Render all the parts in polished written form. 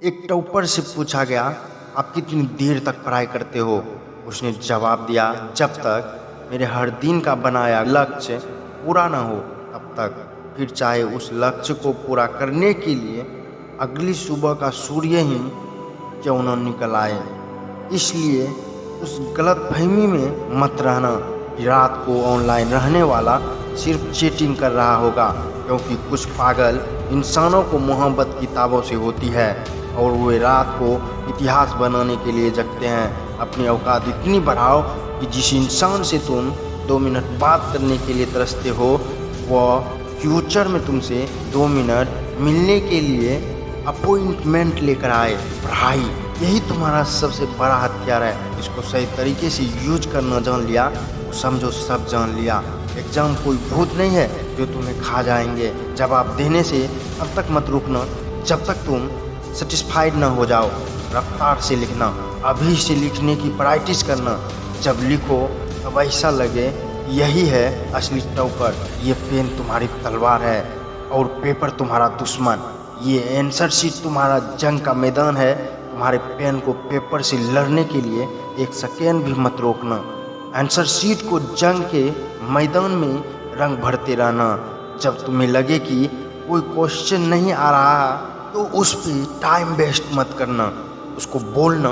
एक टॉपर से पूछा गया, आप कितनी देर तक पढ़ाई करते हो? उसने जवाब दिया, जब तक मेरे हर दिन का बनाया लक्ष्य पूरा ना हो तब तक। फिर चाहे उस लक्ष्य को पूरा करने के लिए अगली सुबह का सूर्य ही क्यों न निकल आए। इसलिए उस गलतफहमी में मत रहना कि रात को ऑनलाइन रहने वाला सिर्फ चीटिंग कर रहा होगा, क्योंकि कुछ पागल इंसानों को मोहब्बत किताबों से होती है और वे रात को इतिहास बनाने के लिए जगते हैं। अपनी औकात इतनी बढ़ाओ कि जिस इंसान से तुम 2 मिनट बात करने के लिए तरसते हो वह फ्यूचर में तुमसे 2 मिनट मिलने के लिए अपॉइंटमेंट लेकर आए। पढ़ाई यही तुम्हारा सबसे बड़ा हथियार है। इसको सही तरीके से यूज करना जान लिया तो समझो सब जान लिया। एग्जाम कोई भूत नहीं है जो तुम्हें खा जाएंगे। जवाब देने से अब तक मत रुकना जब तक तुम सेटिस्फाइड ना हो जाओ। रफ्तार से लिखना, अभी से लिखने की प्रैक्टिस करना। जब लिखो तब ऐसा लगे यही है असली टॉपर। ये पेन तुम्हारी तलवार है और पेपर तुम्हारा दुश्मन। ये आंसर शीट तुम्हारा जंग का मैदान है। तुम्हारे पेन को पेपर से लड़ने के लिए एक सेकेंड भी मत रोकना। आंसर शीट को जंग के मैदान में रंग भरते रहना। जब तुम्हें लगे कि कोई क्वेश्चन नहीं आ रहा तो उस पर टाइम वेस्ट मत करना। उसको बोलना,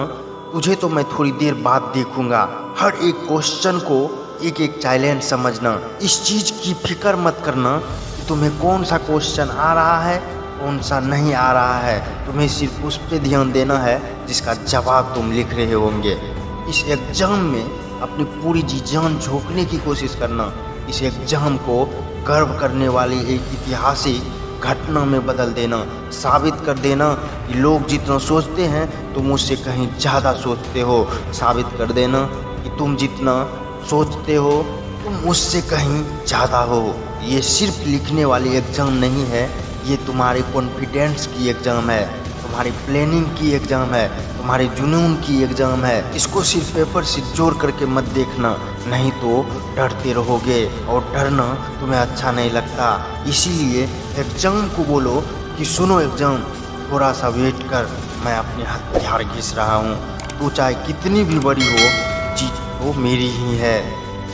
तुझे तो मैं थोड़ी देर बाद देखूंगा। हर एक क्वेश्चन को एक एक चैलेंज समझना। इस चीज़ की फिक्र मत करना कि तुम्हें कौन सा क्वेश्चन आ रहा है कौन सा नहीं आ रहा है। तुम्हें सिर्फ उस पर ध्यान देना है जिसका जवाब तुम लिख रहे होंगे। इस एग्जाम में अपनी पूरी जी जान झोंकने की कोशिश करना। इस एग्जाम को गर्व करने वाली एक ऐतिहासिक घटना में बदल देना। साबित कर देना कि लोग जितना सोचते हैं तुम उससे कहीं ज़्यादा सोचते हो। साबित कर देना कि तुम जितना सोचते हो तुम उससे कहीं ज़्यादा हो। ये सिर्फ लिखने वाली एग्ज़ाम नहीं है, ये तुम्हारे कॉन्फिडेंस की एग्ज़ाम है, तुम्हारी प्लानिंग की एग्ज़ाम है, तुम्हारे जुनून की एग्ज़ाम है। इसको सिर्फ पेपर से जोड़ करके मत देखना, नहीं तो डरते रहोगे और डरना तुम्हें अच्छा नहीं लगता। इसीलिए एग्ज़ाम को बोलो कि सुनो एग्ज़ाम, थोड़ा सा वेट कर, मैं अपने हथियार घिस रहा हूँ। तू चाहे कितनी भी बड़ी हो, चीज़ वो मेरी ही है।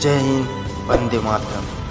जय हिंद, वंदे मातरम।